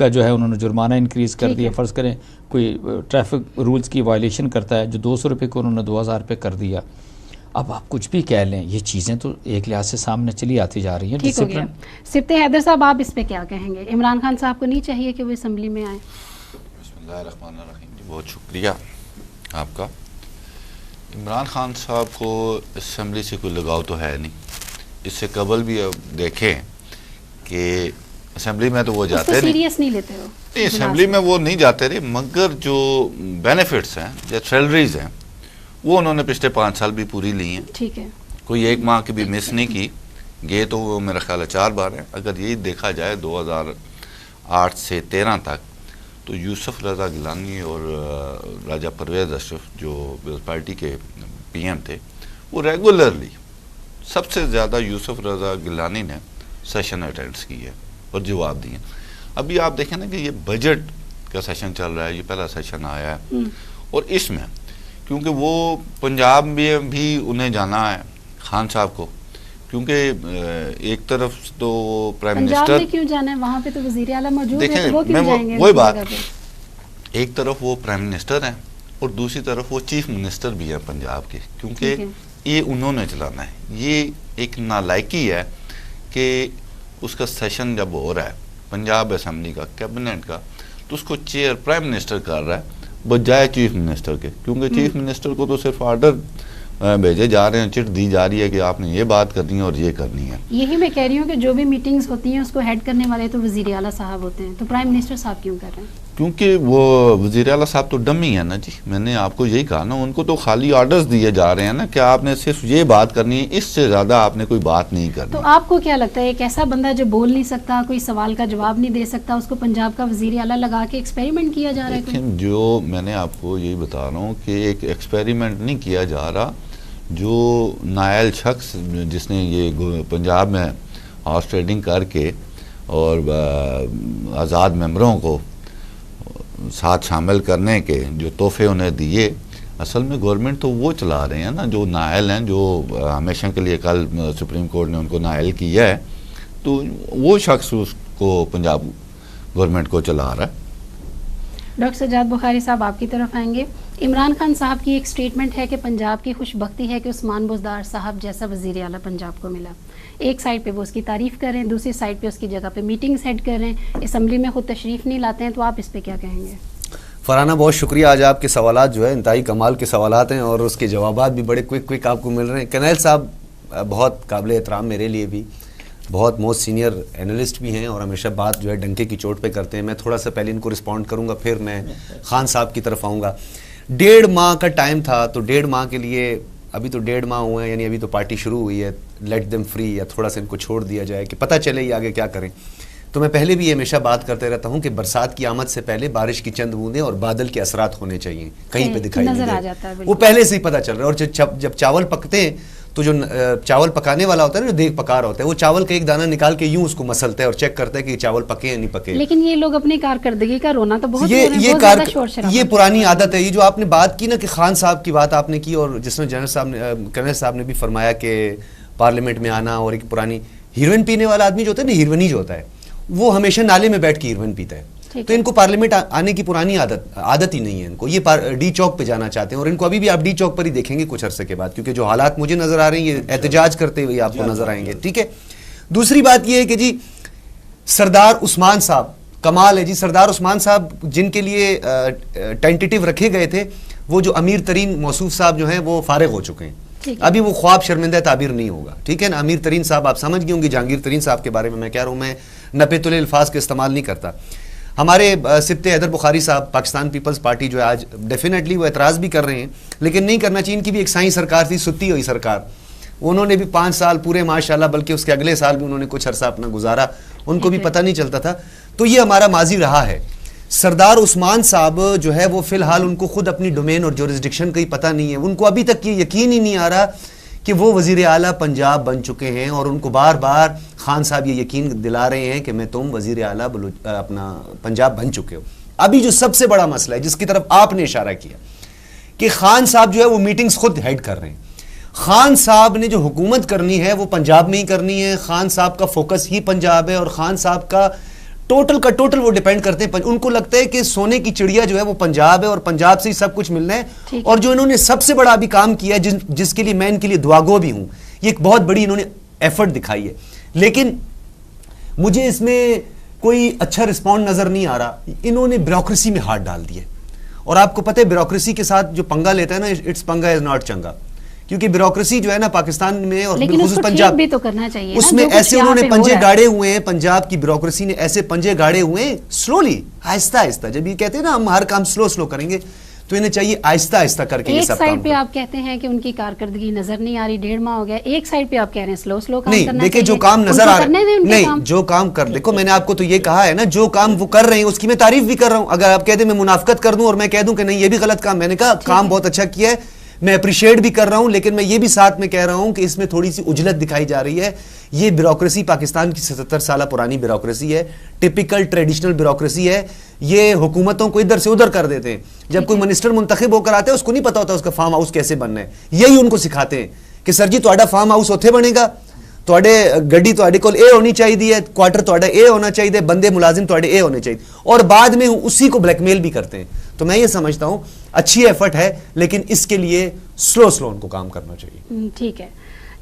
کا جو ہے انہوں نے جرمانہ انکریز کر دیا. فرض کریں کوئی ٹریفک رولز کی وائلیشن کرتا ہے جو 200 روپے کو انہوں نے 2000 روپے کر دیا. اب آپ کچھ بھی کہہ لیں، یہ چیزیں تو ایک لحاظ سے سامنے چلی آتی جا رہی ہیں. ٹھیک ہو گیا. سبتے حیدر صاحب، آپ اس پہ کیا کہیں گے؟ عمران خان صاحب کو نہیں چاہیے کہ وہ اسمبلی میں آئیں؟ بسم اللہ الرحمن الرحیم. جی بہت شکریہ آپ کا. عمران خان صاحب کو اسمبلی سے کوئی لگاؤ تو ہے نہیں. اس سے قبل بھی اب دیکھیں کہ اسمبلی میں تو وہ جاتے نہیں، سیریس نہیں لیتے ہو. نہیں اسمبلی میں وہ نہیں جاتے رہے، مگر جو بینیفٹس ہیں یا سیلریز ہیں وہ انہوں نے پچھلے 5 سال بھی پوری لی ہیں. ٹھیک ہے. کوئی 1 ماہ کی بھی مس نہیں کی. یہ تو میرا خیال ہے 4 بار ہیں. اگر یہی دیکھا جائے 2008 سے 13 تک تو یوسف رضا گیلانی اور راجہ پرویز اشرف جو پیپلز پارٹی کے پی ایم تھے وہ ریگولرلی سب سے زیادہ یوسف رضا گیلانی نے سیشن اٹینڈس کی ہے اور جواب دیے. ابھی آپ دیکھیں نا کہ یہ بجٹ کا سیشن چل رہا ہے، یہ پہلا سیشن آیا ہے اور اس میں کیونکہ وہ پنجاب میں بھی انہیں جانا ہے خان صاحب کو، کیونکہ ایک طرف تو پرائم منسٹر پنجاب میں کیوں جانا ہے؟ وہاں پہ تو وزیر اعلیٰ موجود ہے، تو وہ کیوں جائیں گے؟ وہی بات، ایک طرف وہ پرائم منسٹر ہیں اور دوسری طرف وہ چیف منسٹر بھی ہیں پنجاب کے، کیونکہ یہ انہوں نے چلانا ہے. یہ ایک نالائکی ہے کہ اس کا سیشن جب ہو رہا ہے پنجاب اسمبلی کا کیبنٹ کا تو اس کو چیئر پرائم منسٹر کر رہا ہے بجائے چیف منسٹر کے، کیونکہ چیف منسٹر کو تو صرف آرڈر بھیجے جا رہے ہیں، چٹ دی جا رہی ہے کہ آپ نے یہ بات کرنی ہے اور یہ کرنی ہے. یہی میں کہہ رہی ہوں کہ جو بھی میٹنگز ہوتی ہیں اس کو ہیڈ کرنے والے تو وزیر اعلیٰ صاحب ہوتے ہیں، تو پرائم منسٹر صاحب کیوں کر رہے ہیں؟ کیونکہ وہ وزیر اعلیٰ صاحب تو ڈمی ہیں نا جی. میں نے آپ کو یہی کہا نا، ان کو تو خالی آرڈرز دیے جا رہے ہیں نا کہ آپ نے صرف یہ بات کرنی ہے، اس سے زیادہ آپ نے کوئی بات نہیں کرنی. تو آپ کو کیا لگتا ہے ایک ایسا بندہ جو بول نہیں سکتا، کوئی سوال کا جواب نہیں دے سکتا، اس کو پنجاب کا وزیر اعلیٰ لگا کے ایکسپیریمنٹ کیا جا رہا ہے؟ لیکن جو میں نے آپ کو یہی بتا رہا ہوں کہ ایک ایکسپیریمنٹ نہیں کیا جا رہا. جو نائل شخص جس نے یہ پنجاب میں ہارس ٹریڈنگ کر کے اور آزاد ممبروں کو ساتھ شامل کرنے کے جو تحفے انہیں دیے، اصل میں گورنمنٹ تو وہ چلا رہے ہیں نا جو نائل ہیں، جو ہمیشہ کے لیے کل سپریم کورٹ نے ان کو نائل کیا ہے، تو وہ شخص اس کو پنجاب گورنمنٹ کو چلا رہا ہے. ڈاکٹر سجاد بخاری صاحب آپ کی طرف آئیں گے. عمران خان صاحب کی ایک سٹیٹمنٹ ہے کہ پنجاب کی خوش بختی ہے کہ عثمان بزدار صاحب جیسا وزیر اعلیٰ پنجاب کو ملا. ایک سائڈ پہ وہ اس کی تعریف کر رہے ہیں، دوسری سائڈ پہ اس کی جگہ پہ میٹنگز ہیڈ کر رہے ہیں، اسمبلی میں خود تشریف نہیں لاتے ہیں، تو آپ اس پہ کیا کہیں گے؟ فرحانہ بہت شکریہ. آج آپ کے سوالات جو ہے انتہائی کمال کے سوالات ہیں اور اس کے جوابات بھی بڑے کوئک آپ کو مل رہے ہیں. کنیل صاحب بہت قابل احترام میرے لیے بھی، بہت موسٹ سینئر اینالسٹ بھی ہیں اور ہمیشہ بات جو ہے ڈنکے کی چوٹ پہ کرتے ہیں. میں تھوڑا سا پہلے ان کو رسپونڈ کروں گا، پھر میں خان صاحب کی طرف آؤں گا. 1.5 ماہ کا ٹائم تھا، تو 1.5 ماہ کے لیے ابھی تو 1.5 ماہ ہوئے ہیں، یعنی ابھی تو پارٹی شروع ہوئی ہے. لیٹ دیم فری، یا تھوڑا سا ان کو چھوڑ دیا جائے کہ پتہ چلے یہ آگے کیا کریں. تو میں پہلے بھی یہ ہمیشہ بات کرتے رہتا ہوں کہ برسات کی آمد سے پہلے بارش کی چند بوندیں اور بادل کے اثرات ہونے چاہیے، کہیں پہ دکھائی نہیں دے، وہ پہلے سے ہی پتہ چل رہا ہے. اور جب چاول پکتے ہیں تو جو چاول پکانے والا ہوتا ہے نا، جو دیگ پکا رہا ہوتا ہے، وہ چاول کا ایک دانہ نکال کے یوں اس کو مسلتا ہے اور چیک کرتا ہے کہ یہ چاول پکے یا نہیں پکے. لیکن یہ لوگ اپنی کارکردگی کا رونا تو بہت یہ پرانی عادت ہے. یہ جو آپ نے بات کی نا کہ خان صاحب کی بات آپ نے کی، اور جس میں جنرل صاحب نے کرنل صاحب نے بھی فرمایا کہ پارلیمنٹ میں آنا، اور ایک پرانی ہیروئن پینے والا آدمی جو ہوتا ہے نا، ہیروئنی جو ہوتا ہے وہ ہمیشہ نالے میں بیٹھ کے ہیروئن پیتا ہے. تو ان کو پارلیمنٹ آنے کی پرانی عادت ہی نہیں ہے. ان کو یہ ڈی چوک پہ جانا چاہتے ہیں، اور ان کو ابھی بھی آپ ڈی چوک پر ہی دیکھیں گے کچھ عرصے کے بعد، کیونکہ جو حالات مجھے نظر آ رہے ہیں یہ احتجاج کرتے ہوئے آپ کو نظر آئیں گے. ٹھیک ہے. دوسری بات یہ ہے کہ جی سردار عثمان صاحب، کمال ہے جی. سردار عثمان صاحب جن کے لیے ٹینٹیٹیو رکھے گئے تھے، وہ جو امیر ترین موصوف صاحب جو ہیں وہ فارغ ہو چکے ہیں. ابھی وہ خواب شرمندہ تعبیر نہیں ہوگا. ٹھیک ہے نا. امیر ترین صاحب آپ سمجھ گئے ہوں گے، جہانگیر ترین صاحب کے بارے میں کہہ رہا ہوں، میں نپے تلے الفاظ کا استعمال نہیں کرتا. ہمارے سبتے حیدر بخاری صاحب پاکستان پیپلز پارٹی جو ہے آج ڈیفینیٹلی وہ اعتراض بھی کر رہے ہیں، لیکن نہیں کرنا چاہیے. ان کی بھی ایک سائیں سرکار تھی، ستی ہوئی سرکار، انہوں نے بھی 5 سال پورے ماشاءاللہ، بلکہ اس کے اگلے سال بھی انہوں نے کچھ عرصہ اپنا گزارا، ان کو بھی پتہ نہیں چلتا تھا. تو یہ ہمارا ماضی رہا ہے. سردار عثمان صاحب جو ہے وہ فی الحال ان کو خود اپنی ڈومین اور جورسڈکشن کا ہی پتہ نہیں ہے. ان کو ابھی تک یہ یقین ہی نہیں آ رہا کہ وہ وزیر اعلیٰ پنجاب بن چکے ہیں، اور ان کو بار بار خان صاحب یہ یقین دلا رہے ہیں کہ میں تم وزیر اعلیٰ اپنا پنجاب بن چکے ہو. ابھی جو سب سے بڑا مسئلہ ہے جس کی طرف آپ نے اشارہ کیا کہ خان صاحب جو ہے وہ میٹنگز خود ہیڈ کر رہے ہیں. خان صاحب نے جو حکومت کرنی ہے وہ پنجاب میں ہی کرنی ہے. خان صاحب کا فوکس ہی پنجاب ہے، اور خان صاحب کا ٹوٹل کا ٹوٹل وہ ڈیپینڈ کرتے ہیں. ان کو لگتا ہے کہ سونے کی چڑیا جو ہے وہ پنجاب ہے اور پنجاب سے ہی سب کچھ ملنا ہے. اور جو انہوں نے سب سے بڑا ابھی کام کیا ہے جس کے لیے میں ان کے لیے دعاگو بھی ہوں, یہ ایک بہت بڑی انہوں نے ایفرٹ دکھائی ہے, لیکن مجھے اس میں کوئی اچھا رسپونڈ نظر نہیں آ رہا. انہوں نے بیوروکریسی میں ہاتھ ڈال دیے, اور آپ کو پتہ ہے بیوروکریسی کے ساتھ جو پنگا لیتا ہے نا, اٹس پنگا از ناٹ چنگا, کیونکہ بیوروکریسی جو ہے نا پاکستان میں اور بالخصوص پنجاب بھی تو کرنا چاہیے, اس میں ایسے انہوں نے پنجے گاڑے ہوئے ہیں, پنجاب کی بیوروکریسی نے ایسے پنجے گاڑے ہوئے ہیں سلولی, آہستہ آہستہ. جب یہ کہتے ہیں نا ہم ہر کام سلو کریں گے, تو انہیں چاہیے آہستہ آہستہ کر کے یہ سب کام. ایک سائڈ پہ آپ کہتے ہیں کہ ان کی کارکردگی نظر نہیں آ رہی, 1.5 ماہ ہو گیا, ایک سائڈ پہ آپ کہہ رہے ہیں سلو کام کرنا چاہیے. نہیں دیکھیں جو کام نظر آ رہا ہے, نہیں جو کام کر, دیکھو میں نے آپ کو تو یہ کہا ہے نا, جو کام وہ کر رہے ہیں اس کی میں تعریف بھی کر رہا ہوں. اگر آپ کہہ دیں میں منافقت کر دوں اور میں کہہ دوں کہ نہیں یہ بھی غلط کام, میں نے کہا کام بہت اچھا کیا ہے, میں اپریشیٹ بھی کر رہا ہوں, لیکن میں یہ بھی ساتھ میں کہہ رہا ہوں کہ اس میں تھوڑی سی اجلت دکھائی جا رہی ہے. یہ بیوروکریسی پاکستان کی 77 سالہ پرانی بیوروکریسی ہے, ٹپیکل ٹریڈیشنل بیوروکریسی ہے. یہ حکومتوں کو ادھر سے ادھر کر دیتے ہیں. جب کوئی منسٹر منتخب ہو کر آتا ہے اس کو نہیں پتا ہوتا اس کا فارم ہاؤس کیسے بننا ہے, یہی ان کو سکھاتے ہیں کہ سر جی تہاڈا فارم ہاؤس اوتھے بنے گا, تہاڈے گڈی تہاڈے کول اے ہونی چاہیے, کوارٹر تہاڈا اے ہونا چاہیے, بندے ملازم تہاڈے اے ہونے چاہیے, اور بعد میں اسی کو بلیک میل بھی کرتے ہیں. تو میں یہ سمجھتا ہوں اچھی ایفرٹ ہے, لیکن اس کے لیے سلو ان کو کام کرنا چاہیے. ٹھیک ہے.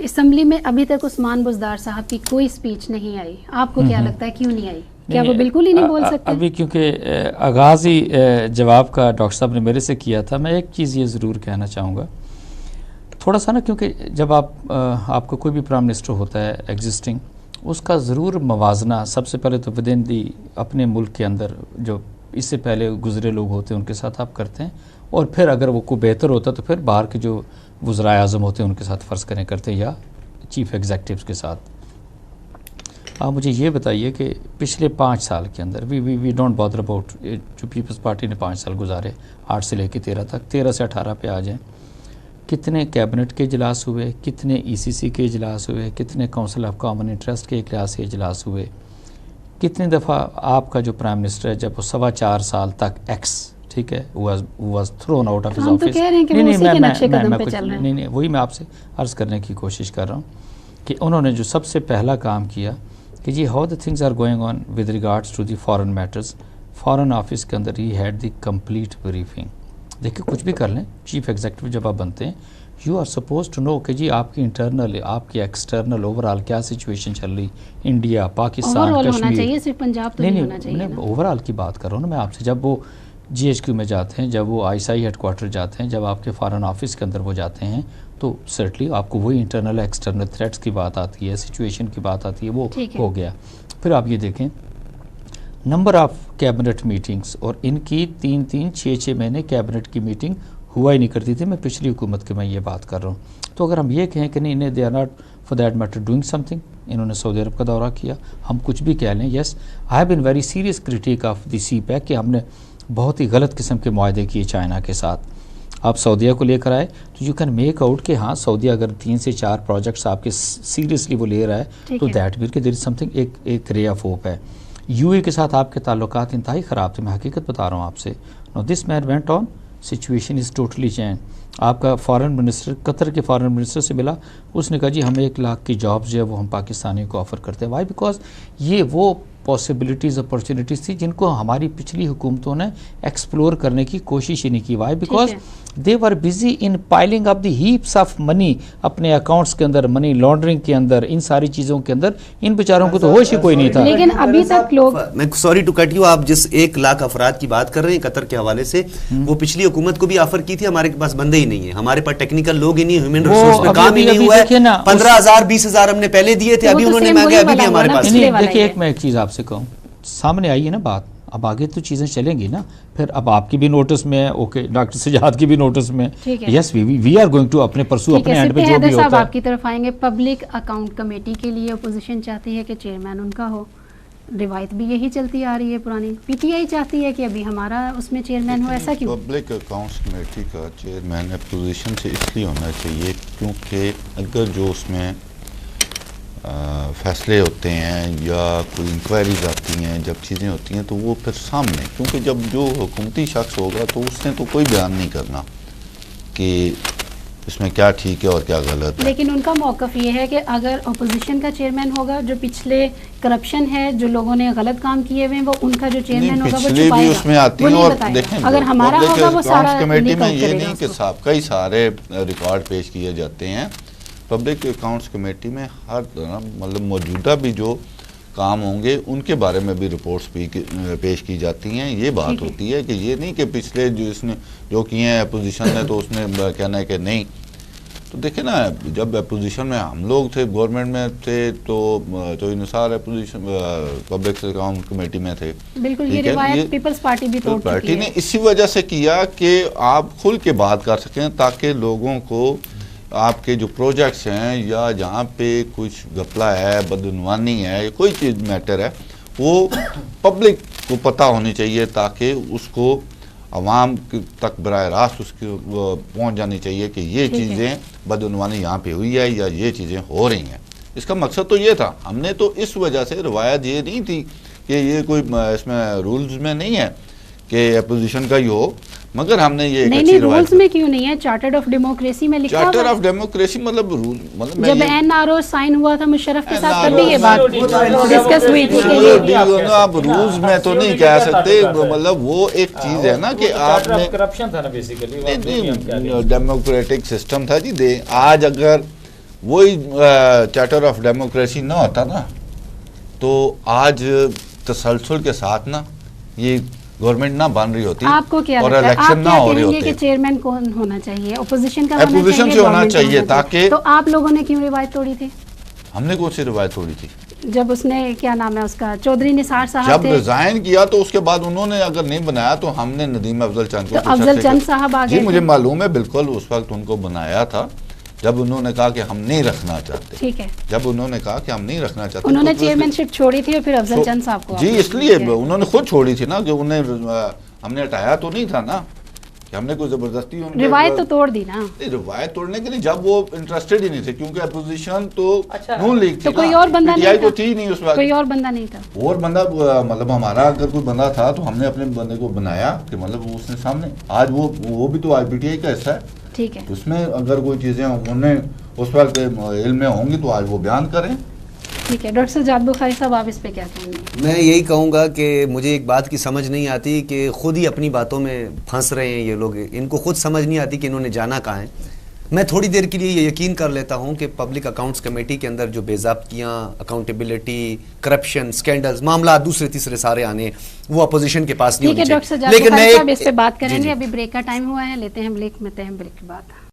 اسمبلی میں ابھی تک عثمان بزدار صاحب کی کوئی سپیچ نہیں آئی, آپ کو کیا لگتا ہے کیوں نہیں آئی؟ کیا وہ بالکل ہی نہیں بول سکتے؟ ابھی کیونکہ آغاز ہی جواب کا ڈاکٹر صاحب نے میرے سے کیا تھا. میں ایک چیز یہ ضرور کہنا چاہوں گا تھوڑا سا نا, کیونکہ جب آپ کو کوئی بھی پرائم منسٹر ہوتا ہے ایگزسٹنگ, اس کا ضرور موازنہ سب سے پہلے تو ود ان دی اپنے ملک کے اندر جو اس سے پہلے گزرے لوگ ہوتے ہیں ان کے ساتھ آپ کرتے ہیں, اور پھر اگر وہ کوئی بہتر ہوتا تو پھر باہر کے جو وزرائے اعظم ہوتے ہیں ان کے ساتھ فرض کرتے ہیں, یا چیف ایگزیکٹوز کے ساتھ. آپ مجھے یہ بتائیے کہ پچھلے 5 سال کے اندر وی ڈونٹ بادر اباؤٹ جو پیپلز پارٹی نے 5 سال گزارے, 8 سے لے کے 13 تک, 13 سے 18 پہ آ جائیں, کتنے کیبنٹ کے اجلاس ہوئے, کتنے ای سی سی کے اجلاس ہوئے, کتنے کونسل آف کامن انٹرسٹ کے اجلاس سے اجلاس ہوئے, کتنی دفعہ آپ کا جو پرائم منسٹر ہے جب وہ 4.25 سال تک ایکس, ٹھیک ہے, was thrown out of his office. نہیں, وہی میں آپ سے عرض کرنے کی کوشش کر رہا ہوں کہ انہوں نے جو سب سے پہلا کام کیا کہ جی how the things are going on with regards to the foreign matters, foreign office کے اندر ہی ہیڈ دی کمپلیٹ بریفنگ. دیکھیں کچھ بھی کر لیں, چیف ایگزیکٹو جب آپ بنتے ہیں you are supposed to know کہ جی آپ کی انٹرنل, آپ کی ایکسٹرنل اوور آل کیا سچویشن چل رہی, انڈیا, پاکستان, کشمیر. نہیں, اوور آل کی بات کر رہا ہوں نا میں آپ سے. جب وہ جی ایچ کیو میں جاتے ہیں, جب وہ I S I had quarter جاتے ہیں, جب آپ کے فارن آفس کے اندر وہ جاتے ہیں, تو سرٹلی آپ کو وہی انٹرنل ایکسٹرنل تھریٹس کی بات آتی ہے, سچویشن کی بات آتی ہے, وہ ہو گیا. پھر آپ یہ دیکھیں نمبر آف کیبنٹ میٹنگز, اور ان کی 3 6 مہینے کیبنٹ کی میٹنگ ہوا ہی نہیں کرتی تھی. میں پچھلی حکومت کے میں یہ بات کر رہا ہوں. تو اگر ہم یہ کہیں کہ نہیں انہیں they are not for that matter doing something, انہوں نے سعودی عرب کا دورہ کیا, ہم کچھ بھی کہہ لیں, yes I have been very serious critic of the CPEC کہ ہم نے بہت ہی غلط قسم کے معاہدے کیے چائنا کے ساتھ. آپ سعودیہ کو لے کر آئے تو یو کین میک آؤٹ کہ ہاں سعودیہ اگر 3 سے 4 پروجیکٹس آپ کے سیریسلی وہ لے رہا ہے تو دیٹ مین کہ دیر از سم تھنگ, ایک رے آف ہوپ ہے. یو اے کے ساتھ آپ کے تعلقات انتہائی خراب تھے, میں حقیقت بتا رہا ہوں آپ سے. Now this man went on, situation is totally change. آپ کا فارن منسٹر, قطر کے فارن منسٹر سے ملا, اس نے کہا جی ہم 1 لاکھ کی جابز جو ہے وہ ہم پاکستانیوں کو آفر کرتے ہیں. وائی؟ بیکاز یہ وہ پاسبلٹیز, اپرچونیٹیز تھی جن کو ہماری پچھلی حکومتوں نے ایکسپلور کرنے کی کوشش ہی نہیں کی. Why? Because they were busy in piling up the heaps of money اپنے اکاؤنٹس کے اندر, منی لانڈرنگ کے اندر, ان ساری چیزوں کے اندر. ان بیچاروں کو تو ہوش ہی کوئی نہیں تھا. لیکن ابھی تک لوگ, میں سوری ٹو کٹ یو, آپ جس 1 لاکھ افراد کی بات کر رہے ہیں قطر کے حوالے سے, وہ پچھلی حکومت کو بھی آفر کی تھی. ہمارے پاس بندے ہی نہیں ہیں, ہمارے پاس ٹیکنیکل لوگ ہی نہیں, ہیومن ریسورس میں کام ہی نہیں ہوا ہے. 15,000 20,000 ہم نے پہلے دیے تھے, ابھی انہوں نے مانگے, ابھی بھی ہمارے پاس نہیں. دیکھیے میں ایک چیز آپ سے کہوں, سامنے آئی ہے نا بات, اب آگے تو چیزیں چلیں گی نا. پھر اب آپ کی بھی نوٹس میں ہے, اوکے, ڈاکٹر سجاد کی بھی نوٹس میں, یس وی آر گوئنگ ٹو اپنے پرسو اپنے اینڈ پہ جو بھی ہوتا ہے. آپ کی طرف آئیں گے. پبلک اکاؤنٹ کمیٹی کے لیے اپوزیشن چاہتی ہے کہ چیئرمین ان کا ہو, روایت بھی یہی چلتی آ رہی ہے پرانی. پی ٹی آئی چاہتی ہے کہ ابھی ہمارا اس میں چیئرمین ہو, ایسا کیوں؟ پبلک اکاؤنٹس کمیٹی کا چیئرمین اپوزیشن سے اس لیے ہونا چاہیے کیونکہ اگر جو اس میں فیصلے ہوتے ہیں یا کوئی انکوائریز آتی ہیں, جب چیزیں ہوتی ہیں تو وہ پھر سامنے, کیونکہ جب جو حکومتی شخص ہوگا تو اس نے تو کوئی بیان نہیں کرنا کہ اس میں کیا ٹھیک ہے اور کیا غلط ہے. لیکن ان کا موقف یہ ہے کہ اگر اپوزیشن کا چیئرمین ہوگا، جو پچھلے کرپشن ہے، جو لوگوں نے غلط کام کیے ہوئے ہیں، وہ ان کا جو چیئرمین ہوگا وہ چھپائے گا، اس میں آتی وہ ہیں. نہیں اور بتائے دیکھیں گا. اگر ہمارا ہوگا وہ سارا کمیٹی میں نہیں یہ کرے نہیں گا کہ کئی سارے ریکارڈ پیش کیے جاتے ہیں. پبلک اکاؤنٹس کمیٹی میں ہر مطلب موجودہ بھی جو کام ہوں گے ان کے بارے میں بھی رپورٹس پیش کی جاتی ہیں. یہ بات ہوتی ہے کہ یہ نہیں کہ پچھلے جو اس نے جو کیے ہیں اپوزیشن نے تو اس نے کہنا ہے کہ نہیں. تو دیکھیں نا، جب اپوزیشن میں ہم لوگ تھے، گورنمنٹ میں تھے، تو انصار اپوزیشن پبلک اکاؤنٹ کمیٹی میں تھے. بالکل، یہ روایت پیپلز پارٹی بھی توڑ چکی ہے. پارٹی نے اسی وجہ سے کیا کہ آپ کھل کے بات کر سکیں، تاکہ لوگوں کو آپ کے جو پروجیکٹس ہیں یا جہاں پہ کچھ گھپلہ ہے، بدعنوانی ہے، کوئی چیز میٹر ہے، وہ پبلک کو پتہ ہونی چاہیے، تاکہ اس کو عوام تک براہ راست اس کی پہنچ جانی چاہیے کہ یہ چیزیں بدعنوانی یہاں پہ ہوئی ہے یا یہ چیزیں ہو رہی ہیں. اس کا مقصد تو یہ تھا. ہم نے تو اس وجہ سے روایت یہ نہیں تھی کہ یہ کوئی اس میں رولز میں نہیں ہے کہ اپوزیشن کا ہی ہو، مگر ہم نے یہ نہیں رولز میں کیوں نہیں ہے، چارٹر آف ڈیموکریسی میں لکھا ہوا ہے. چارٹر آف ڈیموکریسی مطلب رول، مطلب جب این آر او سائن ہوا تھا مشرف کے ساتھ تب بھی یہ بات ڈسکس ہوئی تھی. آپ رولز میں تو نہیں کہہ سکتے، مطلب وہ ایک چیز ہے نا کہ آپ نے کرپشن تھا نا بیسیکلی، ڈیموکریٹک سسٹم تھا جی. آج اگر وہی چارٹر آف ڈیموکریسی نہ ہوتا نا، تو آج تسلسل کے ساتھ نا یہ گورنمنٹ نہ بن رہی ہوتی. آپ کو کیا لگتا ہے، آپ کیا کہیں گے کہ چیئرمین کون ہونا چاہیے؟ اپوزیشن کا اپوزیشن سے ہونا چاہیے، تاکہ تو آپ لوگوں نے کیوں روایت توڑی تھی؟ ہم نے کون سی روایت توڑی تھی؟ جب اس نے کیا نام ہے اس کا چودھری نثار صاحب جب ریزائن کیا تو اس کے بعد انہوں نے اگر نہیں بنایا تو ہم نے ندیم افضل چند کو، افضل چند صاحب آ گئے. جی مجھے معلوم ہے بالکل، اس وقت ان کو بنایا تھا جب انہوں نے کہا کہ ہم نہیں رکھنا چاہتے. ٹھیک ہے، جب انہوں نے کہا کہ ہم نہیں رکھنا چاہتے، انہوں نے چیئرمین شپ چھوڑی تھی اور پھر افضل چند صاحب کو. جی اس لیے انہوں نے خود چھوڑی تھی نا، کہ انہیں ہم نے ہٹایا تو نہیں تھا نا، کہ ہم نے کوئی زبردستی روایت تو توڑ دی نا. روایت توڑنے کے لیے جب وہ انٹرسٹڈ ہی نہیں تھے، کیونکہ اپوزیشن تو نون لیگ تھی، تو کوئی اور بندہ نہیں تو تھی نہیں اس وقت، کوئی اور بندہ نہیں تھا. اور بندہ مطلب ہمارا اگر کوئی بندہ تھا تو ہم نے اپنے بندے کو بنایا کہ مطلب اس نے سامنے. آج وہ بھی تو آئی پی ٹی آئی کا حصہ ہے. ٹھیک ہے، اس میں اگر کوئی چیزیں انہیں اس وقت علم میں ہوں گی تو آج وہ بیان کریں. ٹھیک ہے. ڈاکٹر سجاد بخاری صاحب آپ اس پہ کیا کہیں گے؟ میں یہی کہوں گا کہ مجھے ایک بات کی سمجھ نہیں آتی کہ خود ہی اپنی باتوں میں پھنس رہے ہیں یہ لوگ. ان کو خود سمجھ نہیں آتی کہ انہوں نے جانا کہاں ہے. میں تھوڑی دیر کے لیے یہ یقین کر لیتا ہوں کہ پبلک اکاؤنٹس کمیٹی کے اندر جو بے ضابطگیاں، اکاؤنٹیبلٹی، کرپشن، سکینڈلز، معاملات دوسرے تیسرے سارے آنے، وہ اپوزیشن کے پاس نہیں ہونے چاہیے. ڈاکٹر سجاد بخاری صاحب اس پہ بات کریں گے. ابھی بریک کا ٹائم ہوا ہے، لیتے ہیں بریک، ملتے ہیں بریک کے بعد.